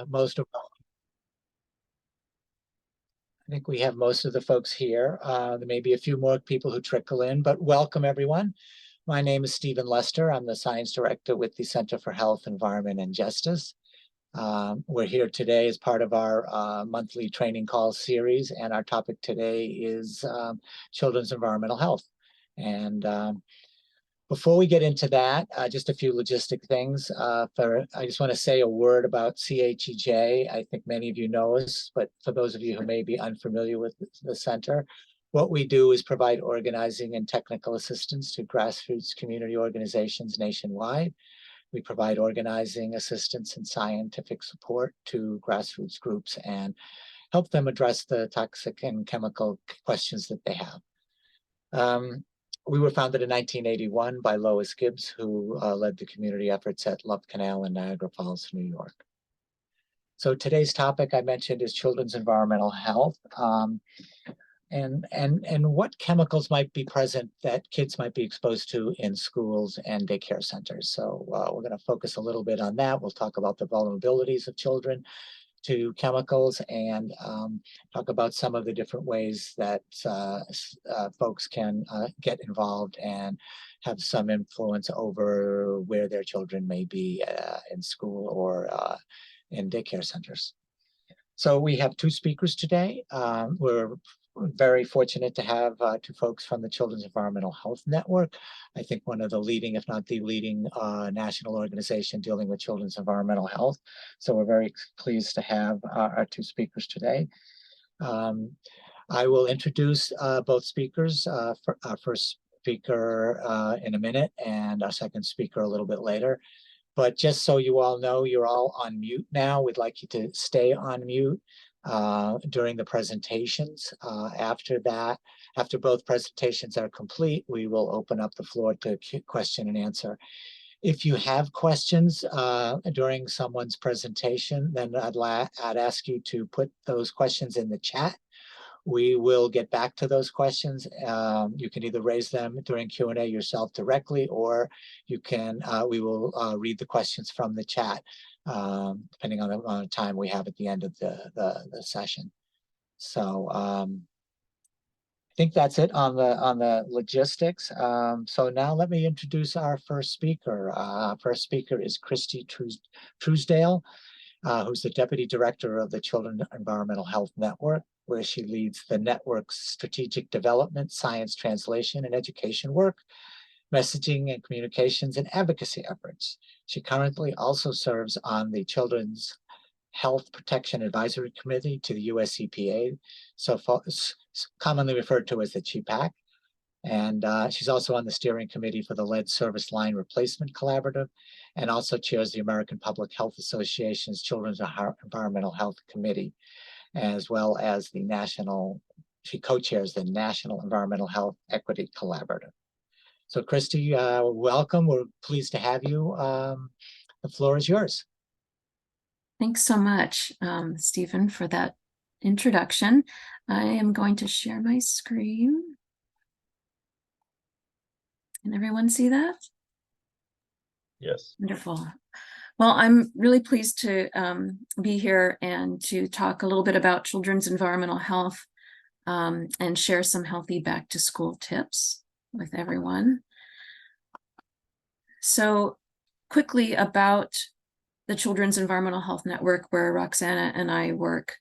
Most of, I think we have most of the folks here. There may be a few more people who trickle in, but welcome everyone. My name is Stephen Lester. I'm the Science Director with the Center for Health, Environment, and Justice. We're here today as part of our monthly training call series, and our topic today is children's environmental health. And before we get into that, just a few logistic things. I just want to say a word about CHEJ. I think many of you know us, but for those of you who may be unfamiliar with the center, what we do is provide organizing and technical assistance to grassroots community organizations nationwide. We provide organizing assistance and scientific support to grassroots groups and help them address the toxic and chemical questions that they have. We were founded in 1981 by Lois Gibbs, who led the community efforts at Love Canal in Niagara Falls, New York. So today's topic I mentioned is children's environmental health, and what chemicals might be present that kids might be exposed to in schools and daycare centers. So we're going to focus a little bit on that. We'll talk about the vulnerabilities of children to chemicals and talk about some of the different ways that folks can get involved and have some influence over where their children may be in school or in daycare centers. So we have two speakers today. We're very fortunate to have two folks from the Children's Environmental Health Network. I think one of the leading, if not the leading, national organization dealing with children's environmental health. So we're very pleased to have our two speakers today. I will introduce both speakers, for our first speaker in a minute and our second speaker a little bit later. But just so you all know, you're all on mute now. We'd like you to stay on mute during the presentations. After that, after both presentations are complete, we will open up the floor to question and answer. If you have questions during someone's presentation, then I'd ask you to put those questions in the chat. We will get back to those questions. You can either raise them during Q&A yourself directly, or you can. We will read the questions from the chat, depending on the amount of time we have at the end of the session. So I think that's it on the logistics. So now let me introduce our first speaker. Our first speaker is Kristie Trousdale, who's the Deputy Director of the Children's Environmental Health Network, where she leads the network's strategic development, science translation, and education work, messaging and communications, and advocacy efforts. She currently also serves on the Children's Health Protection Advisory Committee to the US EPA, so commonly referred to as the CHEPAC. And she's also on the steering committee for the Lead Service Line Replacement Collaborative, and also chairs the American Public Health Association's Children's Environmental Health Committee, as well as she co-chairs the National Environmental Health Equity Collaborative. So Kristie, welcome. We're pleased to have you. The floor is yours. Thanks so much, Stephen, for that introduction. I am going to share my screen. Can everyone see that? Yes. Wonderful. Well, I'm really pleased to be here and to talk a little bit about children's environmental health and share some healthy back to school tips with everyone. So quickly about the Children's Environmental Health Network, where Roxana and I work.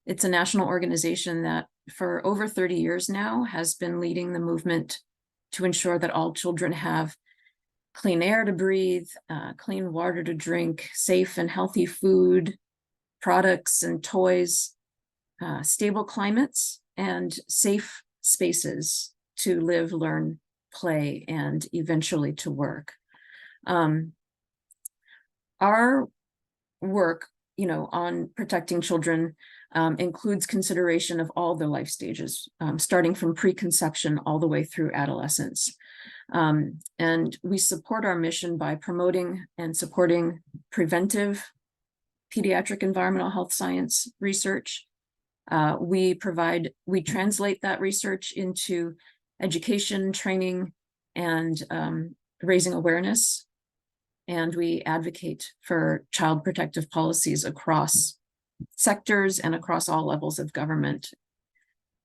It's a national organization that for over 30 years now has been leading the movement to ensure that all children have clean air to breathe, clean water to drink, safe and healthy food, products and toys, stable climates, and safe spaces to live, learn, play, and eventually to work. Our work, on protecting children includes consideration of all the life stages, starting from preconception all the way through adolescence. And we support our mission by promoting and supporting preventive pediatric environmental health science research. We translate that research into education, training, and raising awareness and we advocate for child protective policies across sectors and across all levels of government.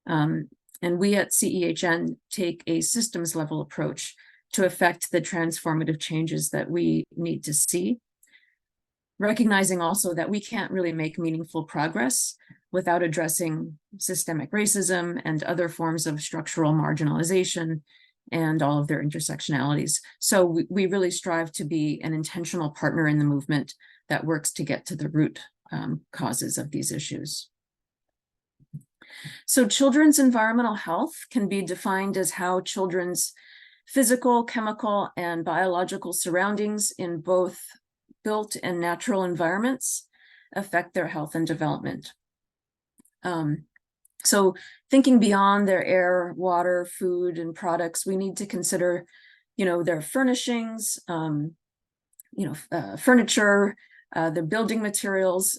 And we at CEHN take a systems level approach to affect the transformative changes that we need to see, recognizing also that we can't really make meaningful progress without addressing systemic racism and other forms of structural marginalization and all of their intersectionalities. So we really strive to be an intentional partner in the movement that works to get to the root causes of these issues. So children's environmental health can be defined as how children's physical, chemical, and biological surroundings in both built and natural environments affect their health and development. So thinking beyond their air, water, food, and products, we need to consider, their furnishings, furniture, their building materials,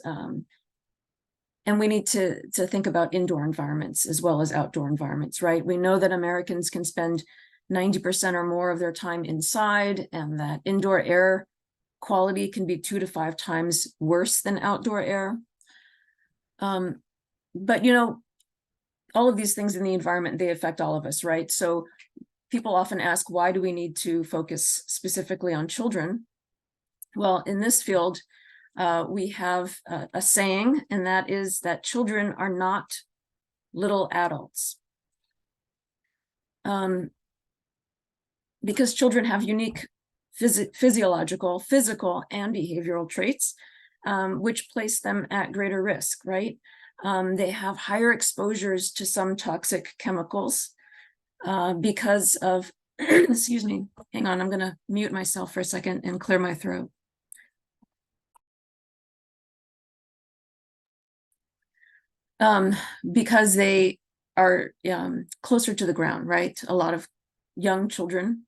and we need to think about indoor environments as well as outdoor environments, right? We know that Americans can spend 90% or more of their time inside, and that indoor air quality can be 2 to 5 times worse than outdoor air. But all of these things in the environment, they affect all of us, right? So people often ask, why do we need to focus specifically on children? Well, in this field, we have a saying, and that is that children are not little adults. Because children have unique physiological, physical, and behavioral traits, which place them at greater risk, right? They have higher exposures to some toxic chemicals because of, excuse me, hang on, I'm gonna mute myself for a second and clear my throat. Because they are closer to the ground, right? A lot of young children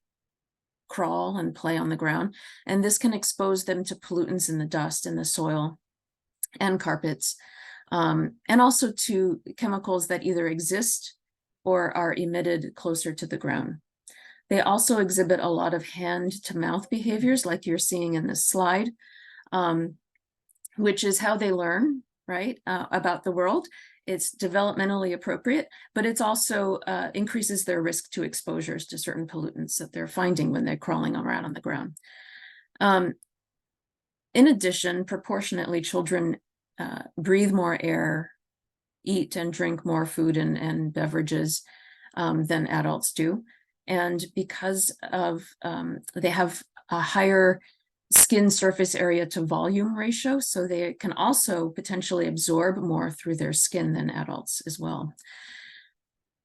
crawl and play on the ground, and this can expose them to pollutants in the dust and the soil and carpets, and also to chemicals that either exist or are emitted closer to the ground. They also exhibit a lot of hand-to-mouth behaviors, like you're seeing in this slide, which is how they learn, right, about the world. It's developmentally appropriate, but it's also increases their risk to exposures to certain pollutants that they're finding when they're crawling around on the ground. In addition, proportionately, children breathe more air, eat and drink more food and beverages than adults do. And because of, they have a higher skin surface area to volume ratio, so they can also potentially absorb more through their skin than adults as well.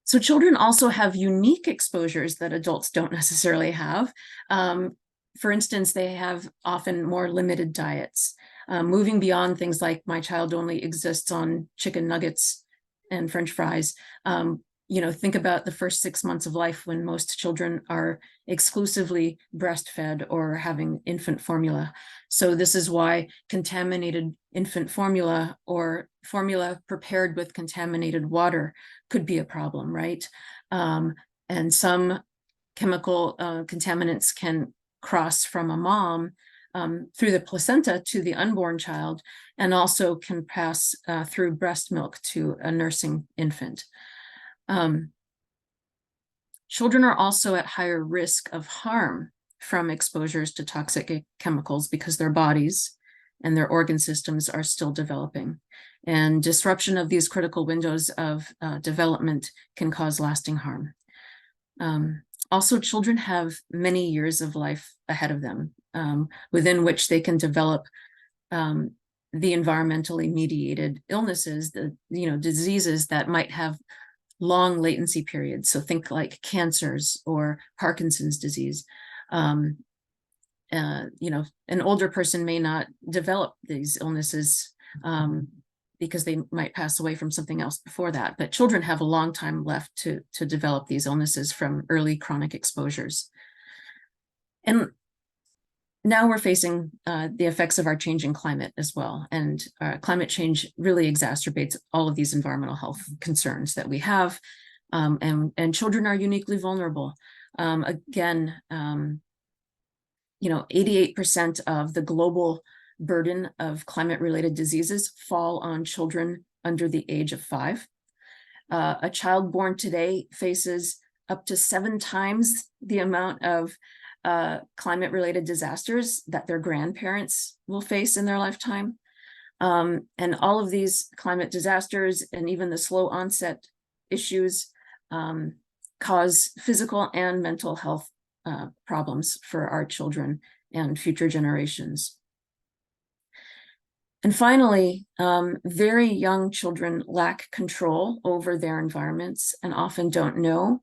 So children also have unique exposures that adults don't necessarily have. For instance, they have often more limited diets, moving beyond things like my child only exists on chicken nuggets and French fries. Think about the first 6 months of life when most children are exclusively breastfed or having infant formula. So this is why contaminated infant formula or formula prepared with contaminated water could be a problem, right? And some chemical contaminants can cross from a mom through the placenta to the unborn child, and also can pass through breast milk to a nursing infant. Children are also at higher risk of harm from exposures to toxic chemicals because their bodies and their organ systems are still developing. And disruption of these critical windows of development can cause lasting harm. Also, children have many years of life ahead of them, within which they can develop the environmentally mediated illnesses, the diseases that might have long latency periods. So think like cancers or Parkinson's disease. An older person may not develop these illnesses because they might pass away from something else before that. But children have a long time left to develop these illnesses from early chronic exposures. And now we're facing the effects of our changing climate as well. And climate change really exacerbates all of these environmental health concerns that we have. And children are uniquely vulnerable. 88% of the global burden of climate-related diseases fall on children under the age of 5. A child born today faces up to 7 times the amount of climate-related disasters that their grandparents will face in their lifetime. And all of these climate disasters and even the slow onset issues cause physical and mental health problems for our children and future generations. And finally, very young children lack control over their environments and often don't know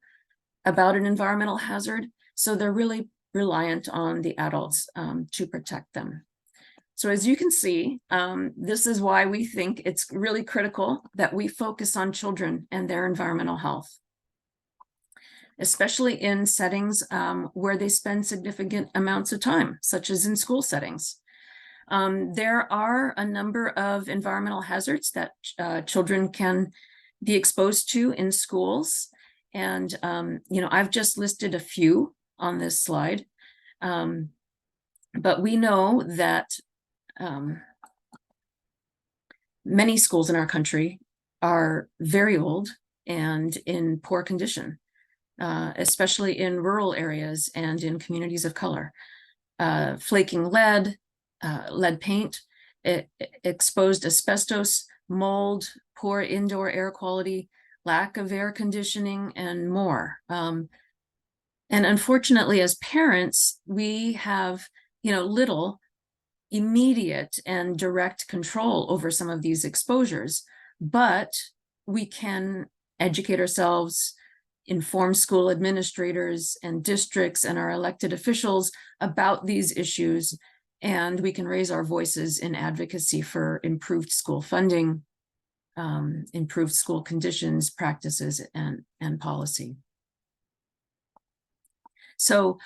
about an environmental hazard, so they're really reliant on the adults to protect them. So as you can see, this is why we think it's really critical that we focus on children and their environmental health, especially in settings where they spend significant amounts of time, such as in school settings. There are a number of environmental hazards that children can be exposed to in schools. And, I've just listed a few on this slide. But we know that many schools in our country are very old and in poor condition, especially in rural areas and in communities of color. Flaking lead, lead paint, exposed asbestos, mold, poor indoor air quality, lack of air conditioning, and more. And unfortunately, as parents, we have, little immediate and direct control over some of these exposures, but we can educate ourselves, inform school administrators and districts and our elected officials about these issues, and we can raise our voices in advocacy for improved school funding, improved school conditions, practices, and policy. So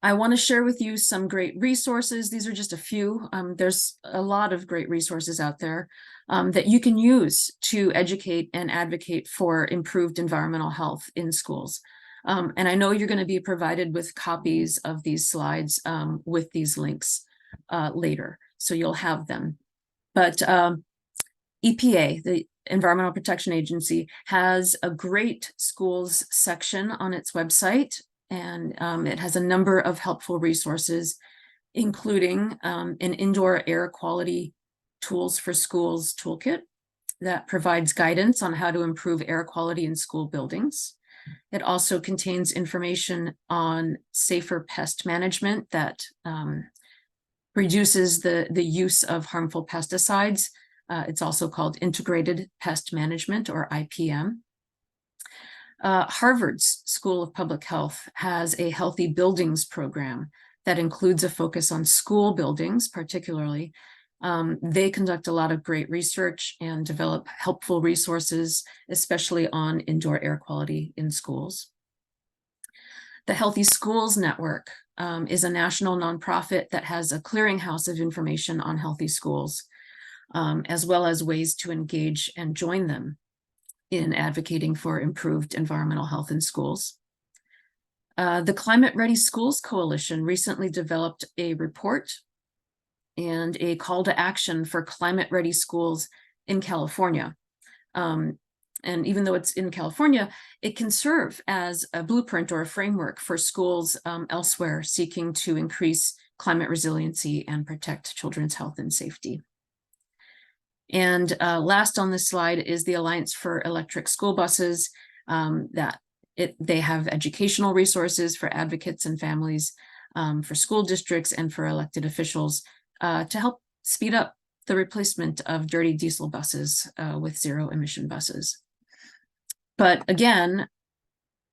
I want to share with you some great resources. These are just a few. There's a lot of great resources out there that you can use to educate and advocate for improved environmental health in schools. And I know you're going to be provided with copies of these slides with these links later, so you'll have them. But EPA, the Environmental Protection Agency, has a great schools section on its website, and it has a number of helpful resources, including an indoor air quality tools for schools toolkit that provides guidance on how to improve air quality in school buildings. It also contains information on safer pest management that reduces the use of harmful pesticides. It's also called Integrated Pest Management, or IPM. Harvard's School of Public Health has a Healthy Buildings program that includes a focus on school buildings, particularly. They conduct a lot of great research and develop helpful resources, especially on indoor air quality in schools. The Healthy Schools Network is a national nonprofit that has a clearinghouse of information on healthy schools, as well as ways to engage and join them in advocating for improved environmental health in schools. The Climate Ready Schools Coalition recently developed a report and a call to action for climate-ready schools in California. And even though it's in California, it can serve as a blueprint or a framework for schools elsewhere seeking to increase climate resiliency and protect children's health and safety. And last on this slide is the Alliance for Electric School Buses. They have educational resources for advocates and families, for school districts, and for elected officials to help speed up the replacement of dirty diesel buses with zero emission buses. But again,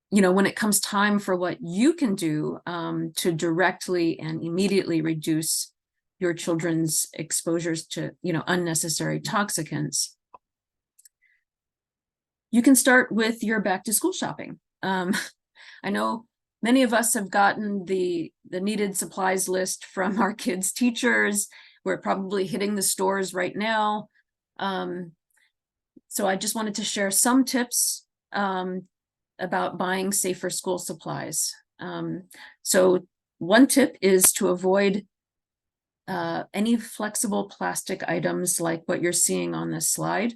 when it comes time for what you can do to directly and immediately reduce your children's exposures to, unnecessary toxicants, you can start with your back to school shopping. I know many of us have gotten the needed supplies list from our kids' teachers. We're probably hitting the stores right now. So I just wanted to share some tips about buying safer school supplies. So One tip is to avoid any flexible plastic items like what you're seeing on this slide.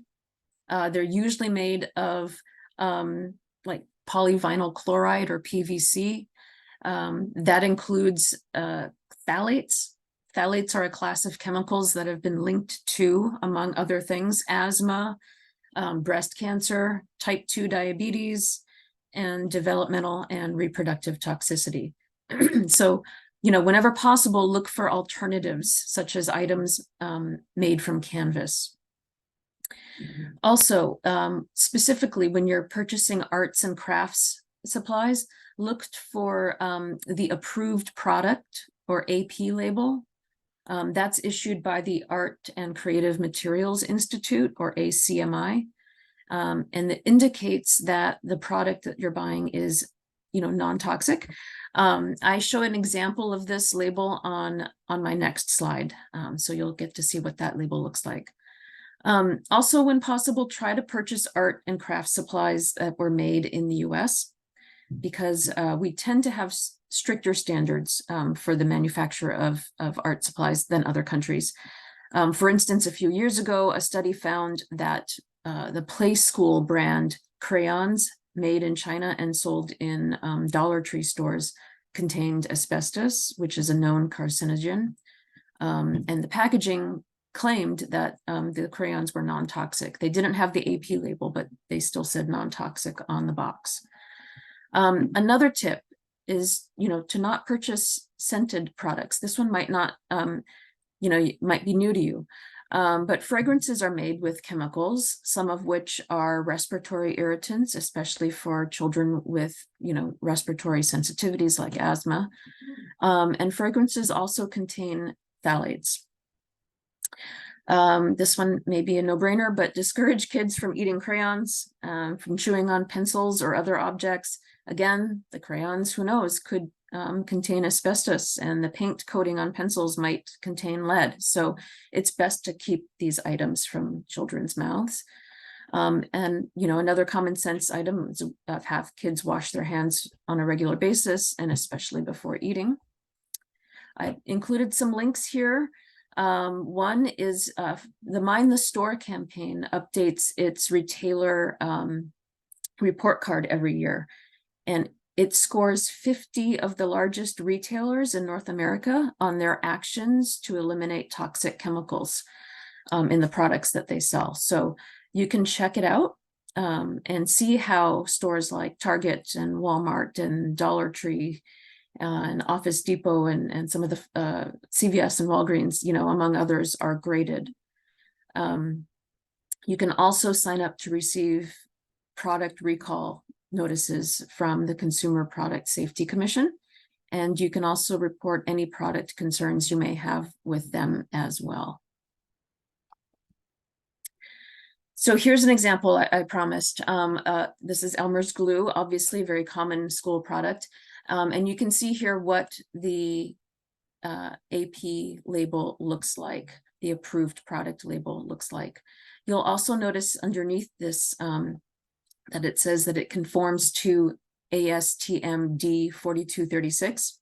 They're usually made of like polyvinyl chloride or PVC. That includes phthalates. Phthalates are a class of chemicals that have been linked to, among other things, asthma, breast cancer, type 2 diabetes, and developmental and reproductive toxicity. So, whenever possible, look for alternatives, such as items made from canvas. Also, specifically, when you're purchasing arts and crafts supplies, look for the approved product or AP label. That's issued by the Art and Creative Materials Institute, or ACMI, and it indicates that the product that you're buying is, non-toxic. I show an example of this label on my next slide, so you'll get to see what that label looks like. Also, when possible, try to purchase art and craft supplies that were made in the US, because we tend to have stricter standards for the manufacture of art supplies than other countries. For instance, a few years ago, a study found that the Play School brand crayons made in China and sold in Dollar Tree stores contained asbestos, which is a known carcinogen. And the packaging claimed that the crayons were non-toxic. They didn't have the AP label, but they still said non-toxic on the box. Another tip is, to not purchase scented products. This one might not, might be new to you, but fragrances are made with chemicals, some of which are respiratory irritants, especially for children with, respiratory sensitivities like asthma. And fragrances also contain phthalates. This one may be a no-brainer, but discourage kids from eating crayons, from chewing on pencils or other objects. Again, the crayons, who knows, could contain asbestos, and the paint coating on pencils might contain lead. So it's best to keep these items from children's mouths. And, another common sense item is have kids wash their hands on a regular basis, and especially before eating. I included some links here. One is the Mind the Store campaign updates its retailer report card every year, and it scores 50 of the largest retailers in North America on their actions to eliminate toxic chemicals in the products that they sell. So you can check it out and see how stores like Target and Walmart and Dollar Tree and Office Depot and some of the CVS and Walgreens, among others, are graded. You can also sign up to receive product recall notices from the Consumer Product Safety Commission, and you can also report any product concerns you may have with them as well. So here's an example I promised. This is Elmer's glue, obviously a very common school product. And you can see here what the AP label looks like, the approved product label looks like. You'll also notice underneath this that it says that it conforms to ASTM D4236.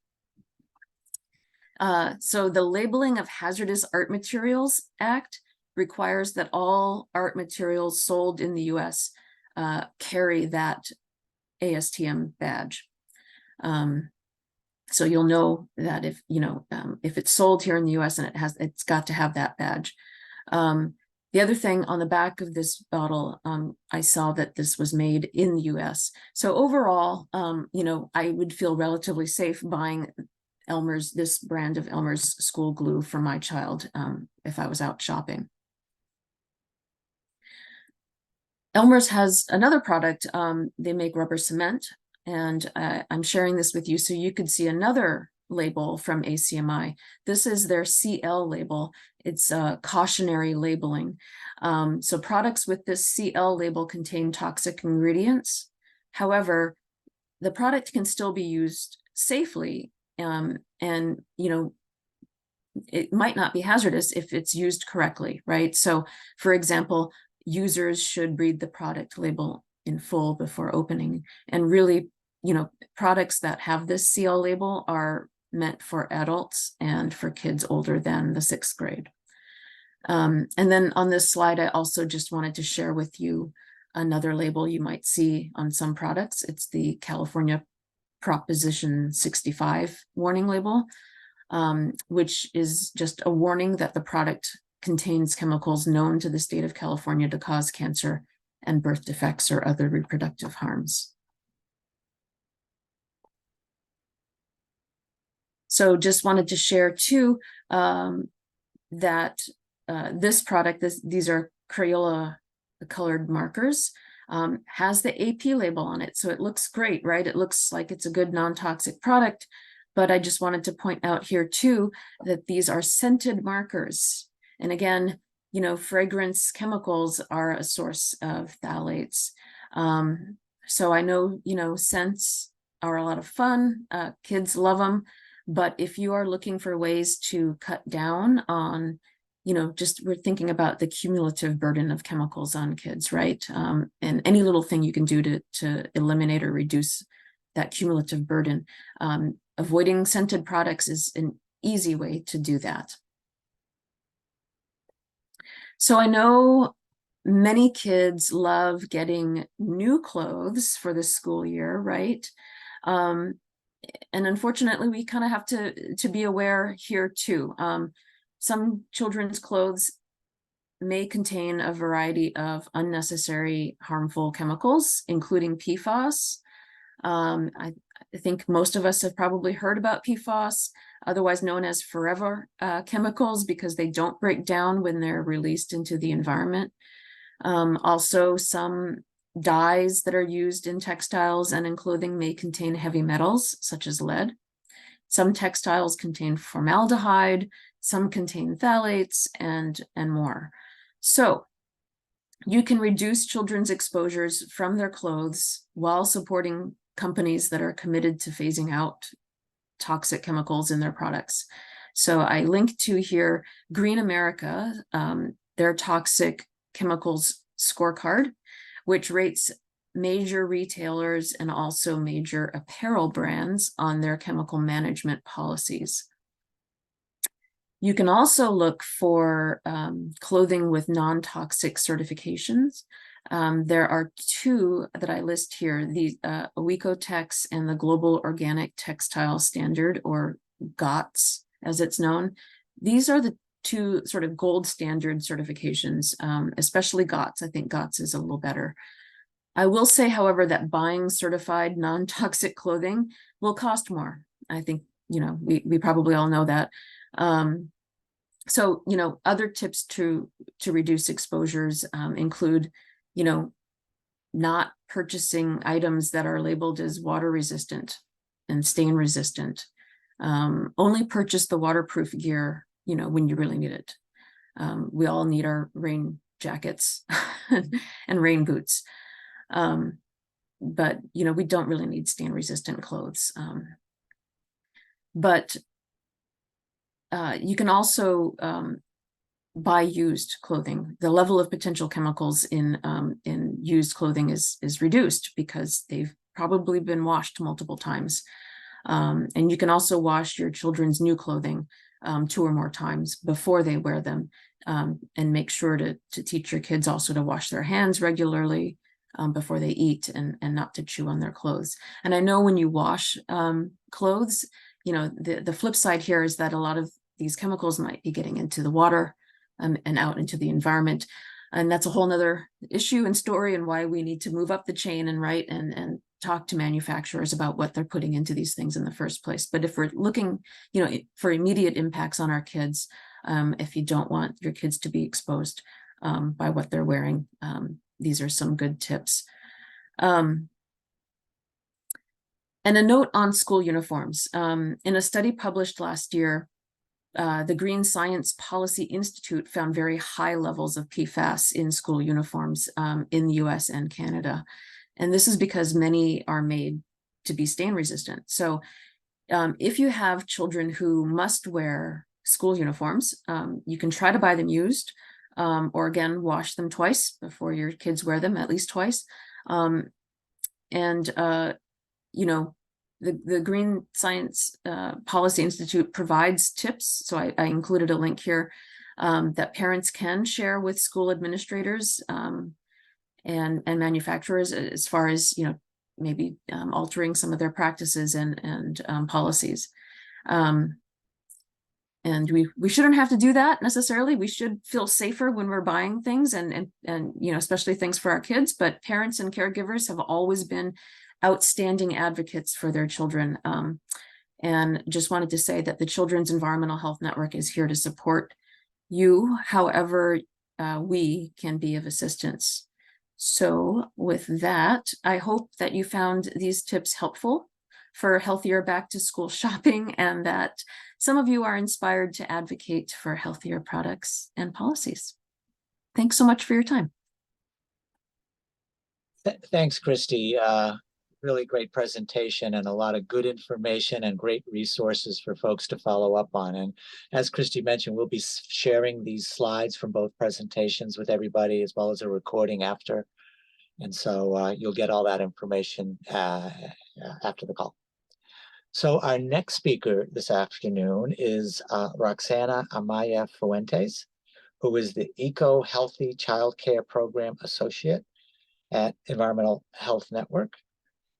So the Labeling of Hazardous Art Materials Act requires that all art materials sold in the US carry that ASTM badge. So you'll know that if it's sold here in the US and it's got to have that badge. The other thing on the back of this bottle, I saw that this was made in the US. So overall, I would feel relatively safe buying this brand of Elmer's school glue for my child if I was out shopping. Elmer's has another product. They make rubber cement, and I'm sharing this with you so you could see another label from ACMI. This is their CL label. It's cautionary labeling. So products with this CL label contain toxic ingredients. However, the product can still be used safely, and it might not be hazardous if it's used correctly, right? So, for example, users should read the product label in full before opening, and really, products that have this CL label are meant for adults and for kids older than the 6th grade. And then on this slide, I also just wanted to share with you another label you might see on some products. It's the California Proposition 65 warning label, which is just a warning that the product contains chemicals known to the state of California to cause cancer and birth defects or other reproductive harms. So just wanted to share too that this product, these are Crayola colored markers, has the AP label on it. So it looks great, right? It looks like it's a good non-toxic product, but I just wanted to point out here too, that these are scented markers. And again, you know, fragrance chemicals are a source of phthalates. So I know, you know, scents are a lot of fun. Kids love them. But if you are looking for ways to cut down on, you know, just we're thinking about the cumulative burden of chemicals on kids, right? And any little thing you can do to eliminate or reduce that cumulative burden. Avoiding scented products is an easy way to do that. So I know many kids love getting new clothes for the school year, right? And unfortunately, we kind of have to be aware here too. Some children's clothes may contain a variety of unnecessary harmful chemicals, including PFAS. I think most of us have probably heard about PFAS, otherwise known as forever chemicals, because they don't break down when they're released into the environment. Also, some dyes that are used in textiles and in clothing may contain heavy metals, such as lead. Some textiles contain formaldehyde, some contain phthalates, and more. So you can reduce children's exposures from their clothes while supporting companies that are committed to phasing out toxic chemicals in their products. So I link to here Green America, their toxic chemicals scorecard, which rates major retailers and also major apparel brands on their chemical management policies. You can also look for clothing with non-toxic certifications. There are 2 that I list here, the Oecotex and the Global Organic Textile Standard, or GOTS as it's known. These are the 2 sort of gold standard certifications, especially GOTS. I think GOTS is a little better. I will say, however, that buying certified non-toxic clothing will cost more. I think, you know, we probably all know that. So, you know, other tips to reduce exposures include, you know, not purchasing items that are labeled as water resistant and stain resistant. Only purchase the waterproof gear, you know, when you really need it. We all need our rain jackets and rain boots. But, you know, we don't really need stain resistant clothes. But you can also buy used clothing. The level of potential chemicals in used clothing is reduced because they've probably been washed multiple times. And you can also wash your children's new clothing 2 or more times before they wear them, and make sure to teach your kids also to wash their hands regularly before they eat, and not to chew on their clothes. And I know when you wash clothes, you know, the flip side here is that a lot of these chemicals might be getting into the water and out into the environment. And that's a whole nother issue and story, and why we need to move up the chain and write and talk to manufacturers about what they're putting into these things in the first place. But if we're looking, you know, for immediate impacts on our kids, if you don't want your kids to be exposed by what they're wearing, these are some good tips. And a note on school uniforms. In a study published last year, the Green Science Policy Institute found very high levels of PFAS in school uniforms in the US and Canada. And this is because many are made to be stain resistant. So if you have children who must wear school uniforms, you can try to buy them used, or again, wash them twice before your kids wear them, at least twice. You know, the Green Science Policy Institute provides tips. So I included a link here that parents can share with school administrators and manufacturers as far as, maybe altering some of their practices and policies. And we shouldn't have to do that necessarily. We should feel safer when we're buying things and especially things for our kids, but parents and caregivers have always been outstanding advocates for their children. And just wanted to say that the Children's Environmental Health Network is here to support you however we can be of assistance. So with that, I hope that you found these tips helpful for healthier back to school shopping, and that some of you are inspired to advocate for healthier products and policies. Thanks so much for your time. Thanks, Kristie. Really great presentation and a lot of good information and great resources for folks to follow up on. And as Kristie mentioned, we'll be sharing these slides from both presentations with everybody, as well as a recording after. And so you'll get all that information after the call. So our next speaker this afternoon is Roxana Amaya-Fuentes, who is the Eco Healthy Childcare Program Associate at Environmental Health Network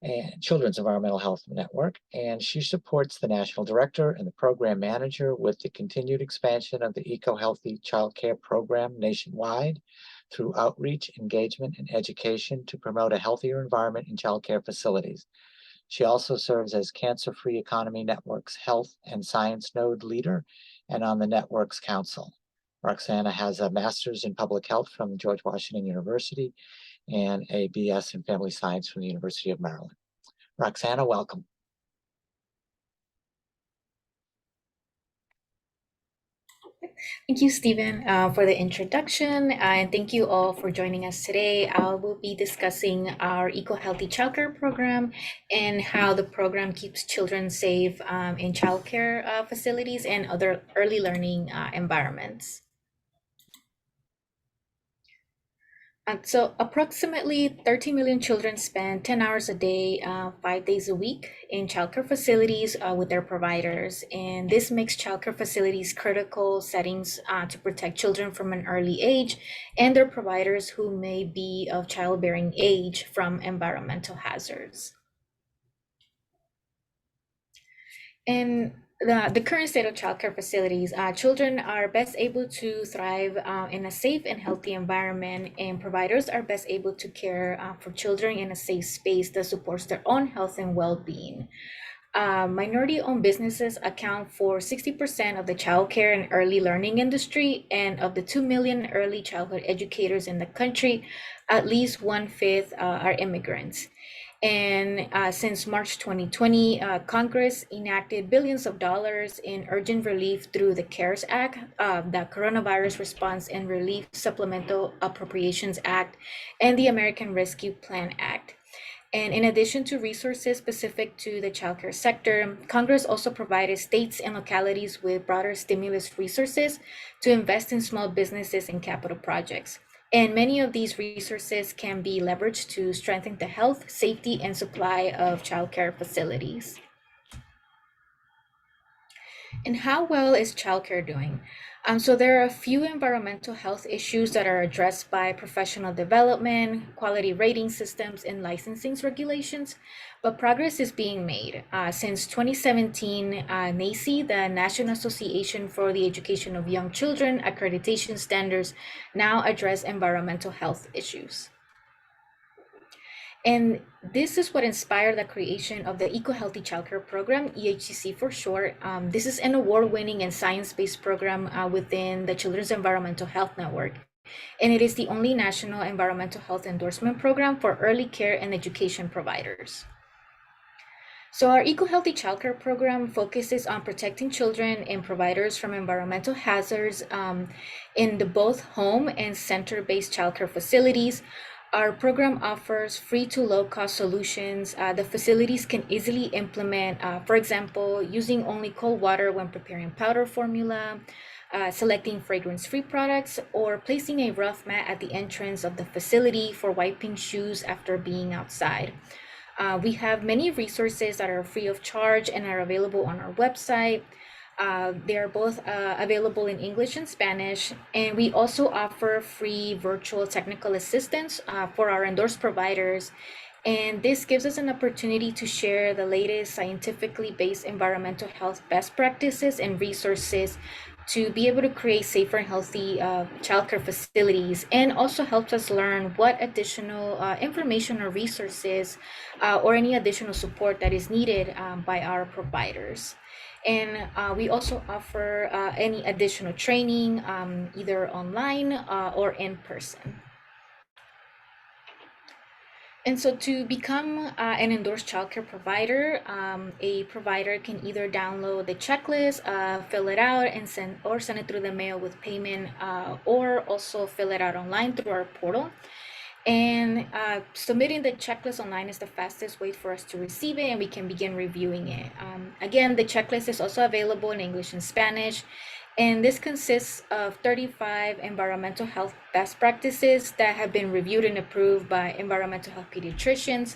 and Children's Environmental Health Network. And she supports the National Director and the Program Manager with the continued expansion of the Eco Healthy Childcare Program nationwide through outreach, engagement, and education to promote a healthier environment in childcare facilities. She also serves as Cancer Free Economy Network's Health and Science Node Leader and on the Network's Council. Roxana has a master's in public health from George Washington University and a BS in family science from the University of Maryland. Roxana, welcome. Thank you, Stephen, for the introduction, and thank you all for joining us today. I will be discussing our Eco Healthy Childcare Program and how the program keeps children safe in childcare facilities and other early learning environments. So approximately 30 million children spend 10 hours a day, 5 days a week in childcare facilities with their providers. And this makes childcare facilities critical settings to protect children from an early age and their providers who may be of childbearing age from environmental hazards. And the current state of childcare facilities, children are best able to thrive in a safe and healthy environment, and providers are best able to care for children in a safe space that supports their own health and well-being. Minority-owned businesses account for 60% of the childcare and early learning industry, and of the 2 million early childhood educators in the country, at least 1/5 are immigrants. And since March 2020, Congress enacted billions of dollars in urgent relief through the CARES Act, the Coronavirus Response and Relief Supplemental Appropriations Act, and the American Rescue Plan Act. And in addition to resources specific to the childcare sector, Congress also provided states and localities with broader stimulus resources to invest in small businesses and capital projects. And many of these resources can be leveraged to strengthen the health, safety, and supply of childcare facilities. And how well is childcare doing? So there are a few environmental health issues that are addressed by professional development, quality rating systems, and licensing regulations, but progress is being made. Since 2017, NAEYC, the National Association for the Education of Young Children accreditation standards, now address environmental health issues. And this is what inspired the creation of the Eco Healthy Childcare Program, EHCC for short. This is an award-winning and science-based program within the Children's Environmental Health Network. And it is the only national environmental health endorsement program for early care and education providers. So our Eco Healthy Childcare Program focuses on protecting children and providers from environmental hazards in the both home and center-based childcare facilities. Our program offers free to low-cost solutions. The facilities can easily implement, for example, using only cold water when preparing powder formula, selecting fragrance-free products, or placing a rough mat at the entrance of the facility for wiping shoes after being outside. We have many resources that are free of charge and are available on our website. They are both available in English and Spanish, and we also offer free virtual technical assistance for our endorsed providers. And this gives us an opportunity to share the latest scientifically based environmental health best practices and resources to be able to create safer and healthy childcare facilities, and also helps us learn what additional information or resources or any additional support that is needed by our providers. And we also offer any additional training either online or in person. And so to become an endorsed childcare provider, a provider can either download the checklist, fill it out, and send it through the mail with payment, or also fill it out online through our portal. And submitting the checklist online is the fastest way for us to receive it, and we can begin reviewing it. Again, the checklist is also available in English and Spanish. And this consists of 35 environmental health best practices that have been reviewed and approved by environmental health pediatricians.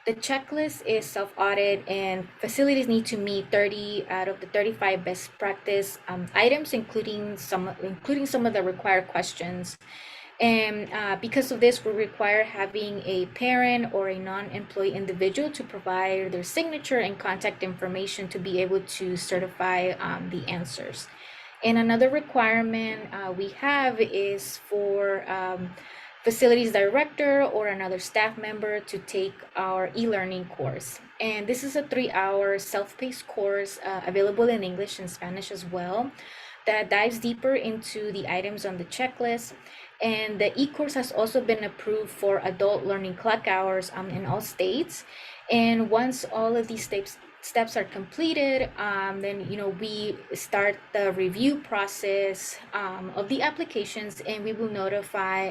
The checklist is self-audit, and facilities need to meet 30 out of the 35 best practice items, including some of the required questions. And because of this, we require having a parent or a non-employee individual to provide their signature and contact information to be able to certify the answers. And another requirement we have is for facilities director or another staff member to take our e-learning course. And this is a 3-hour self-paced course available in English and Spanish as well, that dives deeper into the items on the checklist. And the e-course has also been approved for adult learning clock hours in all states. And once all of these steps are completed, then we start the review process of the applications, and we will notify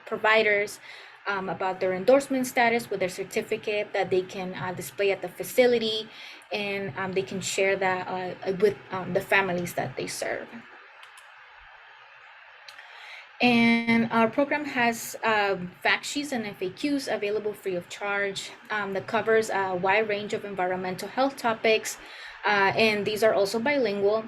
providers about their endorsement status with their certificate that they can display at the facility, and they can share that with the families that they serve. And our program has fact sheets and FAQs available free of charge that covers a wide range of environmental health topics, and these are also bilingual.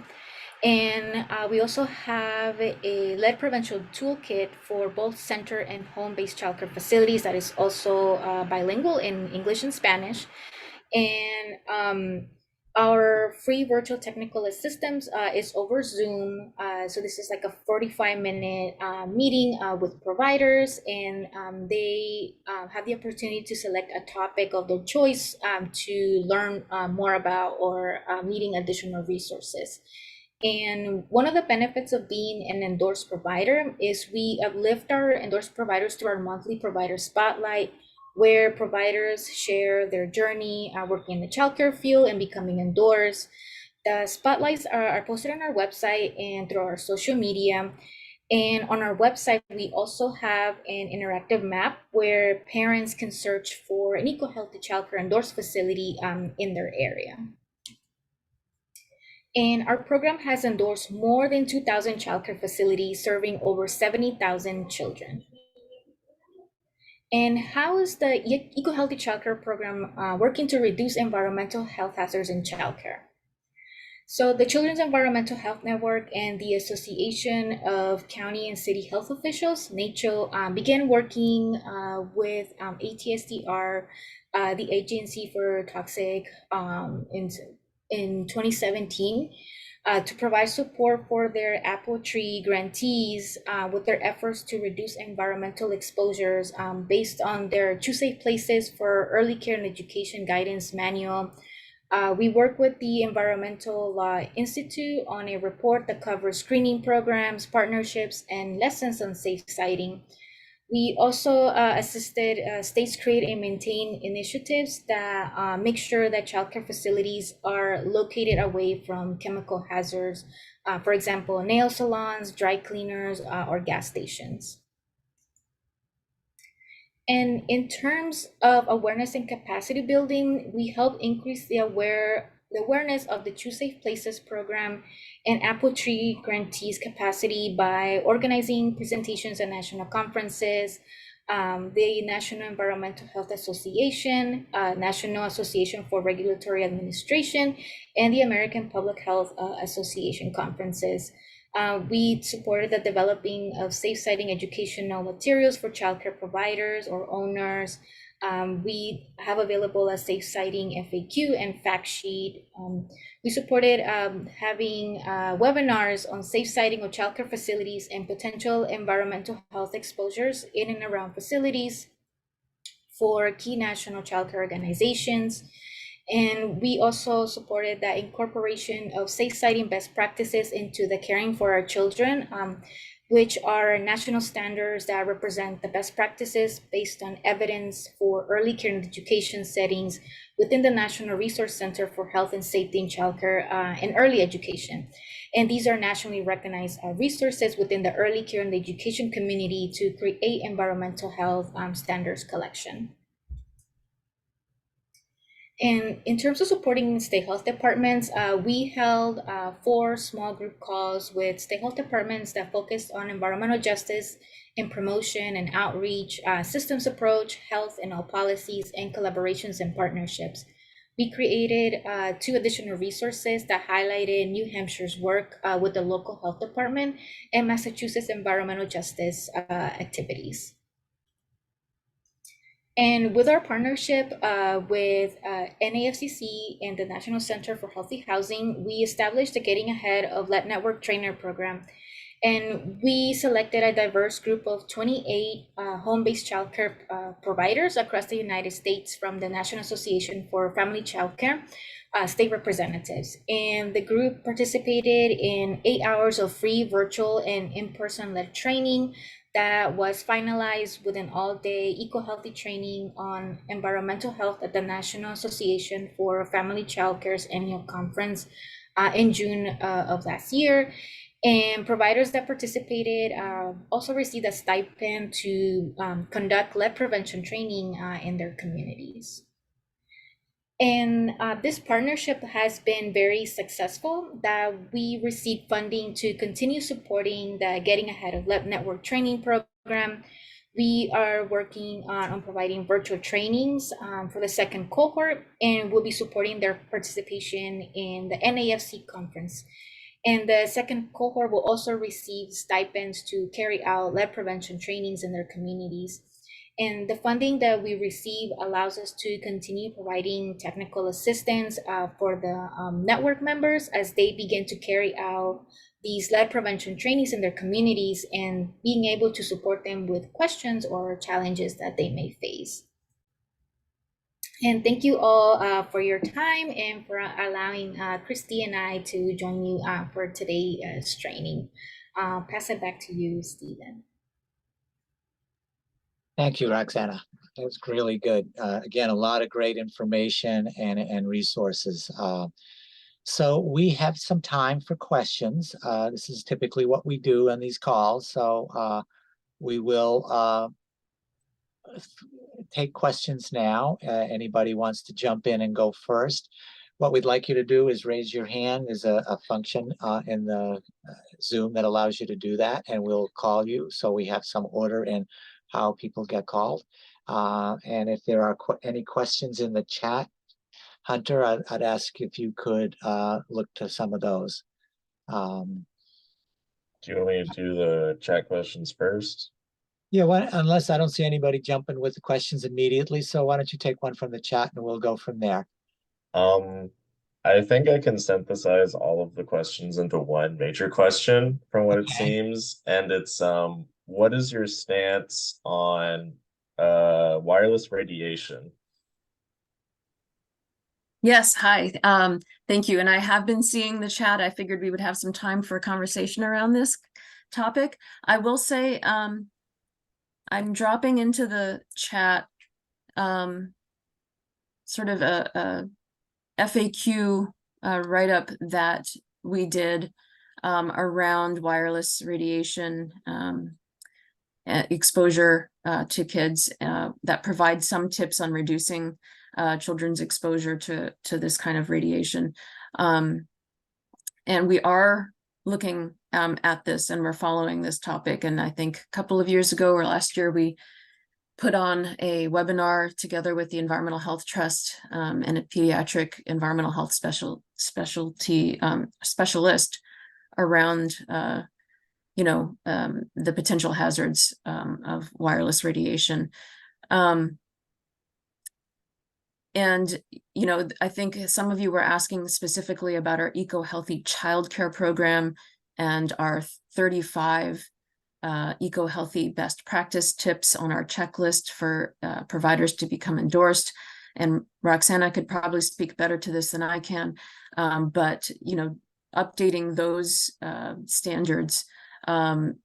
And we also have a lead prevention toolkit for both center and home-based childcare facilities that is also bilingual in English and Spanish. And our free virtual technical assistance is over Zoom. So this is like a 45-minute meeting with providers, and they have the opportunity to select a topic of their choice to learn more about, or needing additional resources. And one of the benefits of being an endorsed provider is we uplift our endorsed providers through our monthly provider spotlight, where providers share their journey working in the childcare field and becoming endorsed. The spotlights are posted on our website and through our social media. And on our website, we also have an interactive map where parents can search for an eco-healthy childcare endorsed facility in their area. And our program has endorsed more than 2,000 childcare facilities serving over 70,000 children. And how is the Eco-Healthy Childcare program working to reduce environmental health hazards in childcare? So the Children's Environmental Health Network and the Association of County and City Health Officials, NACHO, began working with ATSDR, the Agency for Toxic, in 2017. To provide support for their Apple Tree grantees with their efforts to reduce environmental exposures based on their Choose Safe Places for Early Care and Education Guidance Manual. We work with the Environmental Law Institute on a report that covers screening programs, partnerships, and lessons on safe siting. We also assisted states create and maintain initiatives that make sure that childcare facilities are located away from chemical hazards, for example, nail salons, dry cleaners, or gas stations. And in terms of awareness and capacity building, we help increase the awareness of the Choose Safe Places program and Apple Tree grantees capacity by organizing presentations at national conferences, the National Environmental Health Association, National Association for Regulatory Administration, and the American Public Health Association conferences. We supported the developing of safe siting educational materials for childcare providers or owners. We have available a safe siting FAQ and fact sheet. We supported having webinars on safe siting of childcare facilities and potential environmental health exposures in and around facilities for key national childcare organizations. And we also supported the incorporation of safe siting best practices into the Caring for Our Children, which are national standards that represent the best practices based on evidence for early care and education settings within the National Resource Center for Health and Safety in Childcare and Early Education. And these are nationally recognized resources within the early care and education community to create environmental health standards collection. And in terms of supporting state health departments, we held 4 small group calls with state health departments that focused on environmental justice and promotion and outreach, systems approach, health and all policies, and collaborations and partnerships. We created 2 additional resources that highlighted New Hampshire's work with the local health department and Massachusetts environmental justice activities. And with our partnership with NAFCC and the National Center for Healthy Housing, we established the Getting Ahead of Lead Network Trainer program. And we selected a diverse group of 28 home-based childcare providers across the United States from the National Association for Family Childcare state representatives. And the group participated in 8 hours of free virtual and in-person led training that was finalized with an all-day eco-healthy training on environmental health at the National Association for Family Childcare's annual conference in June of last year. And providers that participated also received a stipend to conduct lead prevention training in their communities. And this partnership has been very successful, that we received funding to continue supporting the Getting Ahead of Lead Network training program. We are working on providing virtual trainings for the second cohort, and we'll be supporting their participation in the NAFC conference. And the second cohort will also receive stipends to carry out lead prevention trainings in their communities. And the funding that we receive allows us to continue providing technical assistance for the network members as they begin to carry out these lead prevention trainings in their communities, and being able to support them with questions or challenges that they may face. And thank you all for your time and for allowing Kristie and I to join you for today's training. I'll pass it back to you, Stephen. Thank you, Roxana. That was really good. Again, a lot of great information and resources. So we have some time for questions. This is typically what we do on these calls. So we will take questions now. Anybody wants to jump in and go first. What we'd like you to do is raise your hand. There's a function in the Zoom that allows you to do that, and we'll call you so we have some order in how people get called. And if there are any questions in the chat, Hunter, I'd ask if you could look to some of those. Do you want me to do the chat questions first? Yeah, unless I don't see anybody jumping with the questions immediately. So why don't you take one from the chat and we'll go from there. I think I can synthesize all of the questions into one major question from what it seems. And it's, what is your stance on wireless radiation? Yes, hi. Thank you. And I have been seeing the chat. I figured we would have some time for a conversation around this topic. I will say I'm dropping into the chat sort of a FAQ write-up that we did around wireless radiation exposure to kids that provide some tips on reducing children's exposure to this kind of radiation. And we are looking at this, and we're following this topic. And I think a couple of years ago or last year, we put on a webinar together with the Environmental Health Trust and a pediatric environmental health specialist around the potential hazards of wireless radiation. And, I think some of you were asking specifically about our eco-healthy childcare program and our 35 eco-healthy best practice tips on our checklist for providers to become endorsed. And Roxana could probably speak better to this than I can, but updating those standards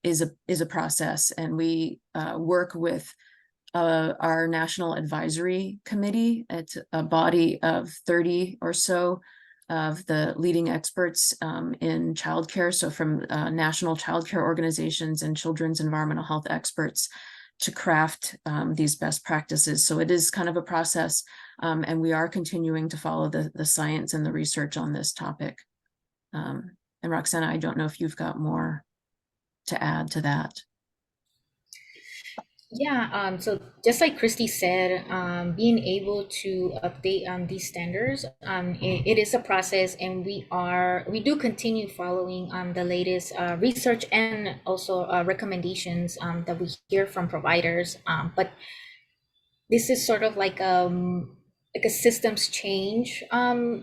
is a process, and we work with our National Advisory Committee. It's a body of 30 or so of the leading experts in childcare. So from national childcare organizations and children's environmental health experts to craft these best practices. So it is kind of a process, and we are continuing to follow the science and the research on this topic. And Roxana, I don't know if you've got more to add to that. Yeah, so just like Kristie said, being able to update these standards, it is a process, and we do continue following the latest research and also recommendations that we hear from providers. But this is sort of like a systems change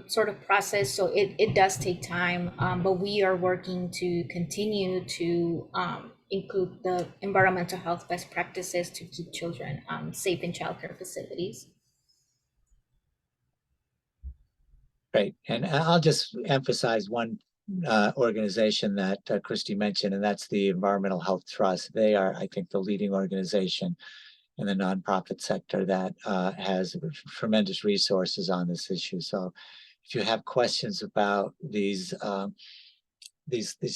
sort of process, so it does take time, but we are working to continue to include the environmental health best practices to keep children safe in childcare facilities. Great. And I'll just emphasize one organization that Kristie mentioned, and that's the Environmental Health Trust. They are, I think, the leading organization in the nonprofit sector that has tremendous resources on this issue. So if you have questions about these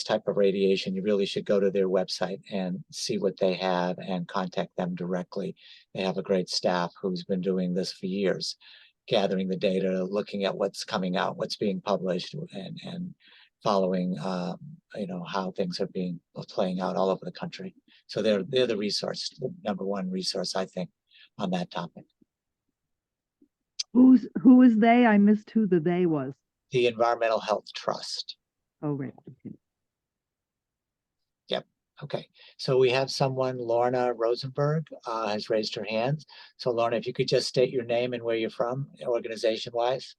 type of radiation, you really should go to their website and see what they have and contact them directly. They have a great staff who's been doing this for years, gathering the data, looking at what's coming out, what's being published, and following how things are playing out all over the country. So they're the resource, the number one resource, I think, on that topic. Who is they? I missed who the they was. The Environmental Health Trust. Oh, right. Yep. Okay. So we have someone, Lorna Rosenberg, has raised her hand. So Lorna, if you could just state your name and where you're from, organization-wise.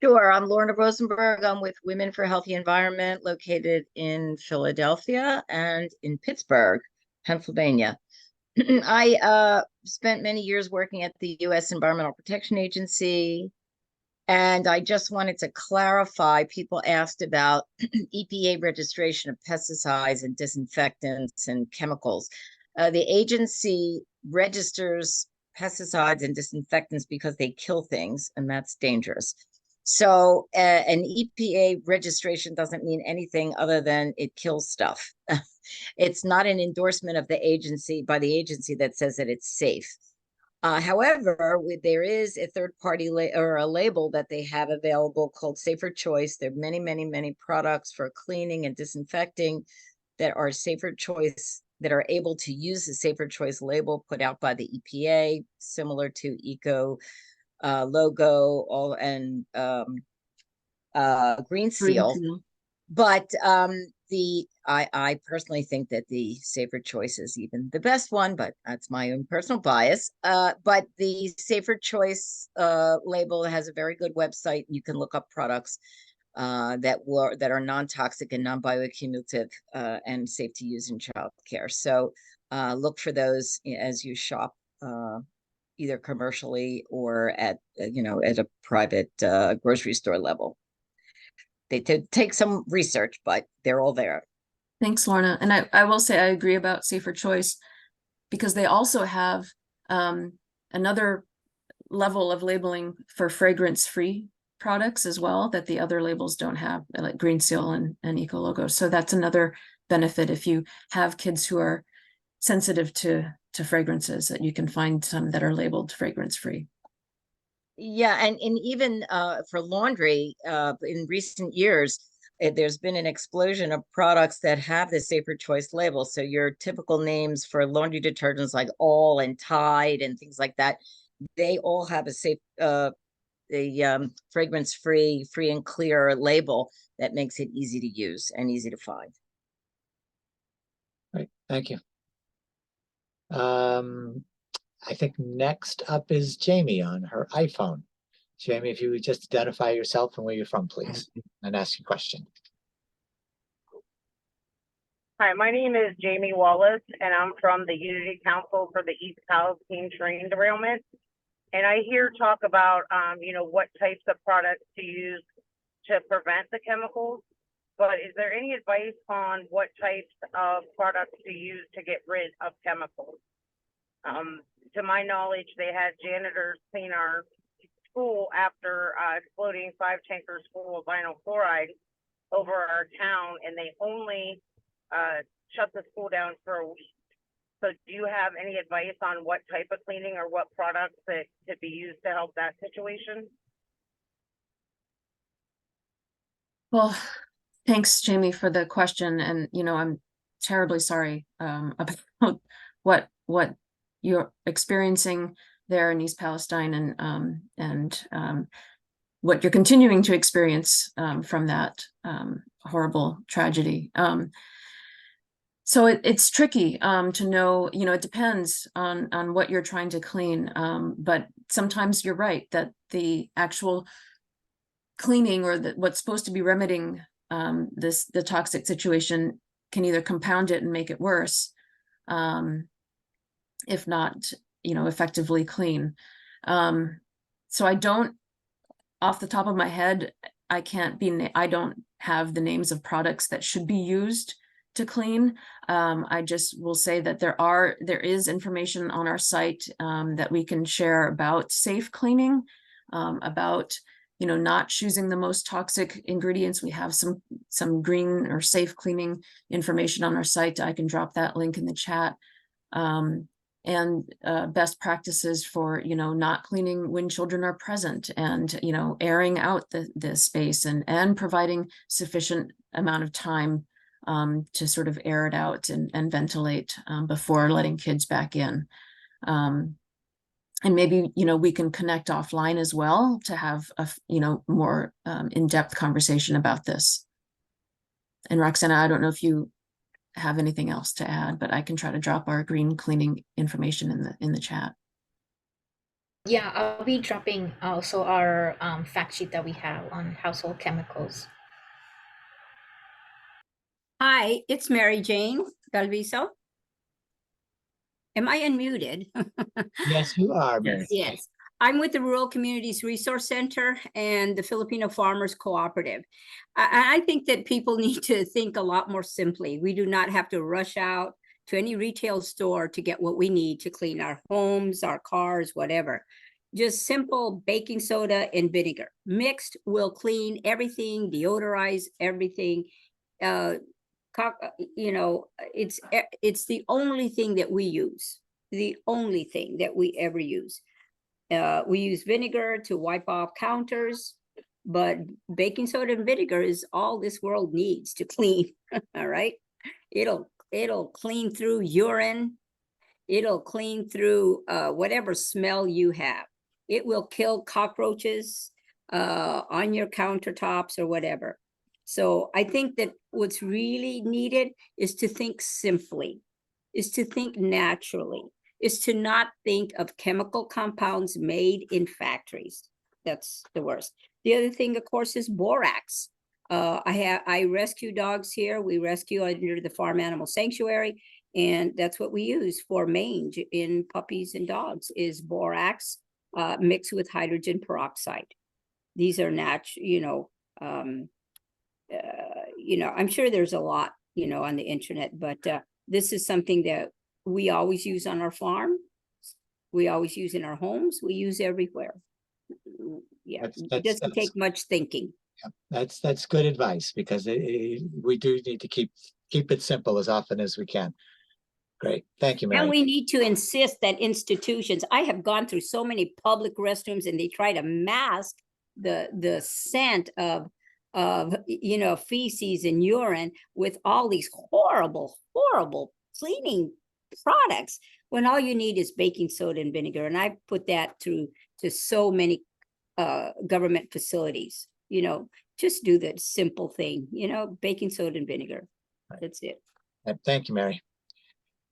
Sure. I'm Lorna Rosenberg. I'm with Women for Healthy Environment, located in Philadelphia and in Pittsburgh, Pennsylvania. I spent many years working at the U.S. Environmental Protection Agency, and I just wanted to clarify, people asked about EPA registration of pesticides and disinfectants and chemicals. The agency registers pesticides and disinfectants because they kill things, and that's dangerous. So an EPA registration doesn't mean anything other than it kills stuff. It's not an endorsement of the agency by the agency that says that it's safe. However, there is a third-party or a label that they have available called Safer Choice. There are many, many, many products for cleaning and disinfecting that are Safer Choice, that are able to use the Safer Choice label put out by the EPA, similar to Eco logo, and Green Seal. But I personally think that the Safer Choice is even the best one, but that's my own personal bias. But the Safer Choice label has a very good website. You can look up products that are non-toxic and non-bioaccumulative and safe to use in childcare. So look for those as you shop, either commercially or at at a private grocery store level. They take some research, but they're all there. Thanks, Lorna. And I will say I agree about Safer Choice, because they also have another level of labeling for fragrance-free products as well that the other labels don't have, like Green Seal and Eco Logo. So that's another benefit if you have kids who are sensitive to fragrances, that you can find some that are labeled fragrance-free. Yeah, and even for laundry, in recent years, there's been an explosion of products that have the safer choice label. So your typical names for laundry detergents like All and Tide and things like that, they all have a safe, fragrance-free, free and clear label that makes it easy to use and easy to find. Great, thank you. I think next up is Jamie on her iPhone. Jamie, if you would just identify yourself and where you're from, please, and ask your question. Hi, my name is Jamie Wallace, and I'm from the Unity Council for the East Palestine train derailment. And I hear talk about, what types of products to use to prevent the chemicals. But is there any advice on what types of products to use to get rid of chemicals? To my knowledge, they had janitors clean our school after exploding 5 tankers full of vinyl chloride over our town, and they only shut the school down for a week. So do you have any advice on what type of cleaning or what products that could be used to help that situation? Well, thanks, Jamie, for the question. And, I'm terribly sorry about what you're experiencing there in East Palestine and what you're continuing to experience from that horrible tragedy. So it's tricky to know, it depends on what you're trying to clean. But sometimes you're right that the actual cleaning or what's supposed to be remedying the toxic situation can either compound it and make it worse, if not, effectively clean. So I don't, off the top of my head, I don't have the names of products that should be used to clean. I just will say that there is information on our site that we can share about safe cleaning, about not choosing the most toxic ingredients. We have some green or safe cleaning information on our site. I can drop that link in the chat. And best practices for not cleaning when children are present, and airing out the space and providing sufficient amount of time to sort of air it out and ventilate before letting kids back in. And maybe, we can connect offline as well to have a, more in-depth conversation about this. And Roxana, I don't know if you have anything else to add, but I can try to drop our green cleaning information in the chat. Yeah, I'll be dropping also our fact sheet that we have on household chemicals. Hi, it's Mary Jane Galviso. Am I unmuted? Yes, you are, Mary. Yes. I'm with the Rural Communities Resource Center and the Filipino Farmers Cooperative. I think that people need to think a lot more simply. We do not have to rush out to any retail store to get what we need to clean our homes, our cars, whatever. Just simple baking soda and vinegar. Mixed will clean everything, deodorize everything. It's the only thing that we use, the only thing that we ever use. We use vinegar to wipe off counters, but baking soda and vinegar is all this world needs to clean. All right, it'll clean through urine, it'll clean through whatever smell you have. It will kill cockroaches on your countertops or whatever. So I think that what's really needed is to think simply, is to think naturally, is to not think of chemical compounds made in factories. That's the worst. The other thing, of course, is borax. I rescue dogs here. We rescue under the Farm Animal Sanctuary, and that's what we use for mange in puppies and dogs is borax mixed with hydrogen peroxide. These are natural, I'm sure there's a lot, on the internet, but this is something that we always use on our farm. We always use in our homes. We use everywhere. Yeah, it doesn't take much thinking. Yeah, that's good advice, because we do need to keep it simple as often as we can. Great, thank you, Mary. And we need to insist that institutions. I have gone through so many public restrooms, and they try to mask the scent of of, you know, feces and urine with all these horrible, horrible cleaning products when all you need is baking soda and vinegar. And I put that through to so many government facilities, you know, just do the simple thing, you know, baking soda and vinegar. That's it. Thank you, Mary.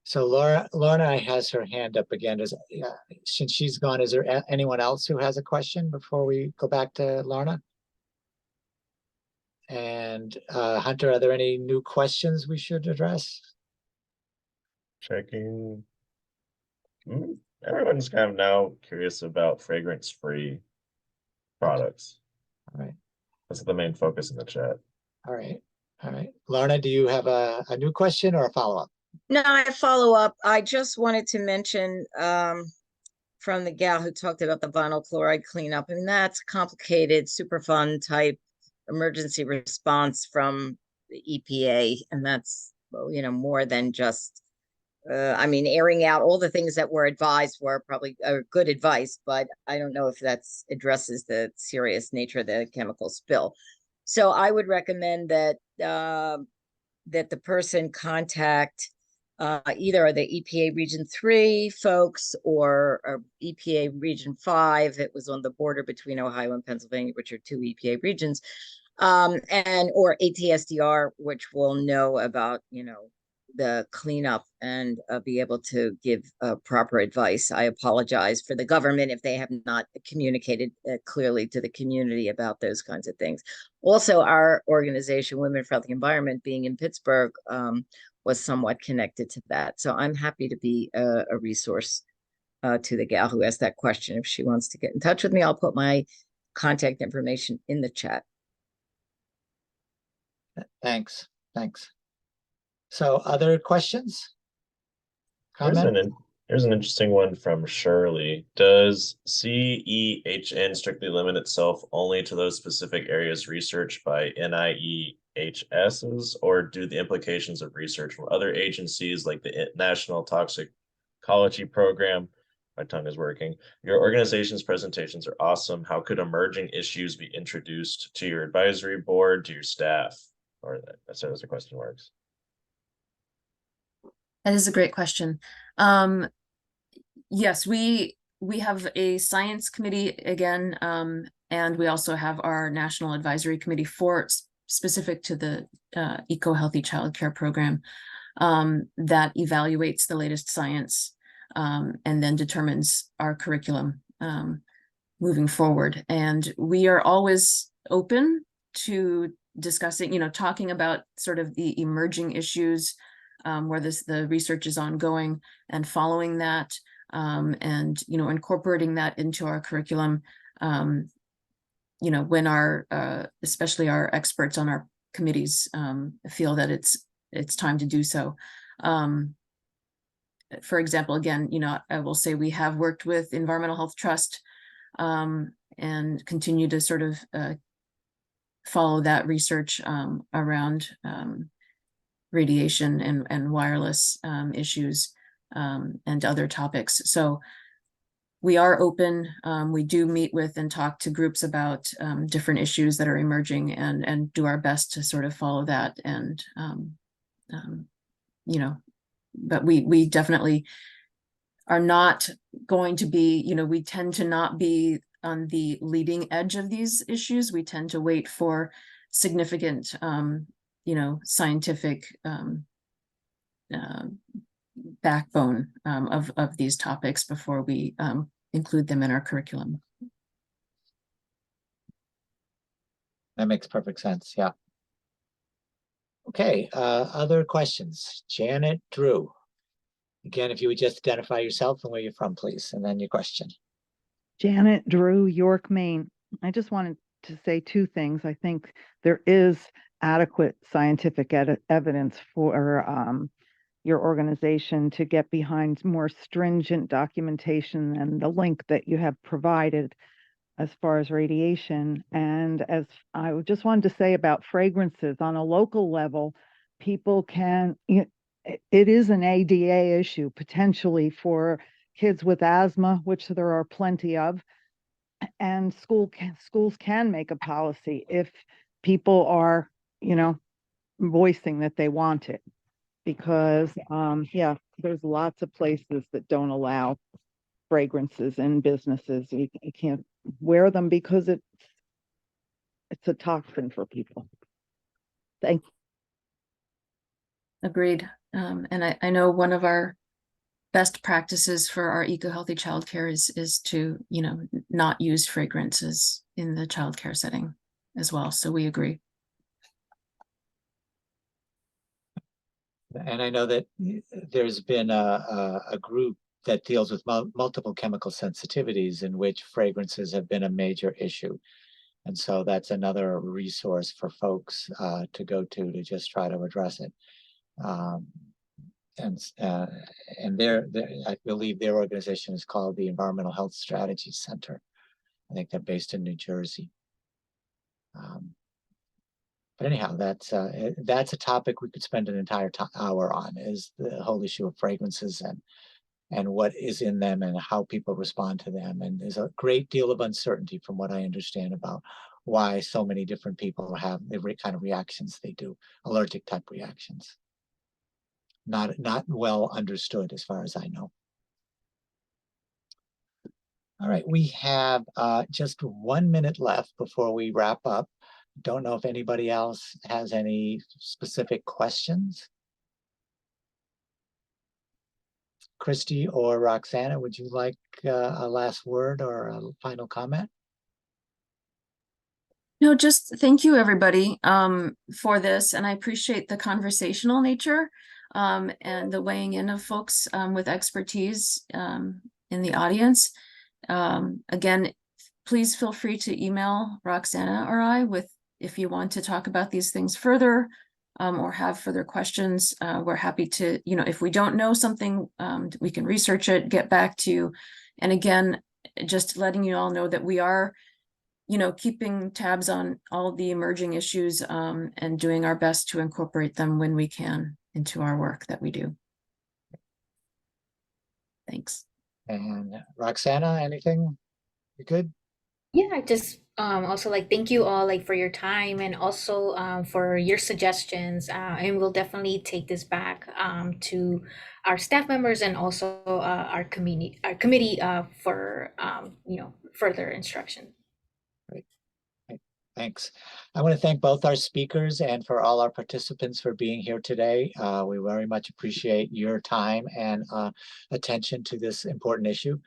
So Lorna has her hand up again. Since she's gone, is there anyone else who has a question before we go back to Lorna? And Hunter, are there any new questions we should address? Checking. Everyone's kind of now curious about fragrance-free products. All right. That's the main focus in the chat. All right. All right. Lorna, do you have a new question or a follow-up? No, I follow up. I just wanted to mention from the gal who talked about the vinyl chloride cleanup. I mean, that's complicated, Superfund type emergency response from the EPA. And that's, well, you know, more than just, I mean, airing out all the things that were advised were probably good advice, but I don't know if that's addresses the serious nature of the chemical spill. So I would recommend that that the person contact either the EPA Region 3 folks or EPA Region 5. It was on the border between Ohio and Pennsylvania, which are two EPA regions, and or ATSDR, which will know about, you know, the cleanup and be able to give proper advice. I apologize for the government if they have not communicated clearly to the community about those kinds of things. Also, our organization, Women for Healthy Environment, being in Pittsburgh, was somewhat connected to that. So I'm happy to be a resource to the gal who asked that question. If she wants to get in touch with me, I'll put my contact information in the chat. Thanks. Thanks. So other questions? Comment? Here's an interesting one from Shirley. Does CEHN strictly limit itself only to those specific areas researched by NIEHSs, or do the implications of research from other agencies like the National Toxicology Program, my tongue is working, your organization's presentations are awesome. How could emerging issues be introduced to your advisory board, to your staff? Or that's how the question works. That is a great question. Yes, we have a science committee again, and we also have our national advisory committee for specific to the eco-healthy childcare program that evaluates the latest science and then determines our curriculum moving forward. And we are always open to discussing, you know, talking about sort of the emerging issues where the research is ongoing and following that, and, you know, incorporating that into our curriculum, you know, when our, especially our experts on our committees feel that it's time to do so. For example, again, you know, I will say we have worked with Environmental Health Trust and continue to sort of follow that research around radiation and wireless issues and other topics. So we are open. We do meet with and talk to groups about different issues that are emerging and do our best to sort of follow that. And, you know, but we definitely are not going to be, you know, we tend to not be on the leading edge of these issues. We tend to wait for significant, you know, scientific backbone of these topics before we include them in our curriculum. That makes perfect sense. Yeah. Okay. Other questions? Janet Drew. Again, if you would just identify yourself and where you're from, please, and then your question. Janet Drew, York, Maine. I just wanted to say two things. I think there is adequate scientific evidence for your organization to get behind more stringent documentation and the link that you have provided as far as radiation. And as I just wanted to say about fragrances on a local level, people can, it is an ADA issue potentially for kids with asthma, which there are plenty of, and schools can make a policy if people are, voicing that they want it. Because, yeah, there's lots of places that don't allow fragrances in businesses. You can't wear them because it's a toxin for people. Thank you. Agreed. And I know one of our best practices for our eco-healthy childcare is to, not use fragrances in the childcare setting as well. So we agree. And I know that there's been a group that deals with multiple chemical sensitivities in which fragrances have been a major issue. And so that's another resource for folks to go to just try to address it. And I believe their organization is called the Environmental Health Strategy Center. I think they're based in New Jersey. But anyhow, that's a topic we could spend an entire hour on, is the whole issue of fragrances and what is in them and how people respond to them. And there's a great deal of uncertainty from what I understand about why so many different people have the kind of reactions they do, allergic type reactions. Not well understood as far as I know. All right, we have just 1 minute left before we wrap up. Don't know if anybody else has any specific questions. Kristie or Roxana, would you like a last word or a final comment? No, just thank you everybody for this, and I appreciate the conversational nature and the weighing in of folks with expertise in the audience. Again, please feel free to email Roxana or I if you want to talk about these things further or have further questions. We're happy to, if we don't know something, we can research it, get back to you. And again, just letting you all know that we are, keeping tabs on all the emerging issues and doing our best to incorporate them when we can into our work that we do. Thanks. And Roxana, anything? You good? Yeah, just also thank you all for your time and also for your suggestions. And we'll definitely take this back to our staff members and also our committee for further instruction. Great. Thanks. I want to thank both our speakers and for all our participants for being here today. We very much appreciate your time and attention to this important issue.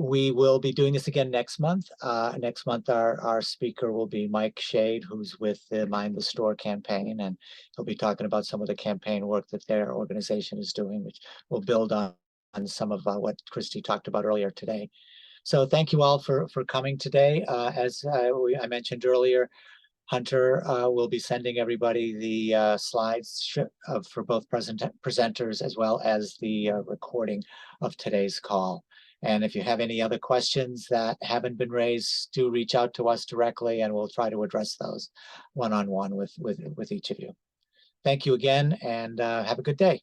We will be doing this again next month. Next month, our speaker will be Mike Shade, who's with the Mind the Store campaign, and he'll be talking about some of the campaign work that their organization is doing, which will build on some of what Kristie talked about earlier today. So thank you all for coming today. As I mentioned earlier, Hunter will be sending everybody the slides for both presenters as well as the recording of today's call. And if you have any other questions that haven't been raised, do reach out to us directly and we'll try to address those one-on-one with each of you. Thank you again and have a good day.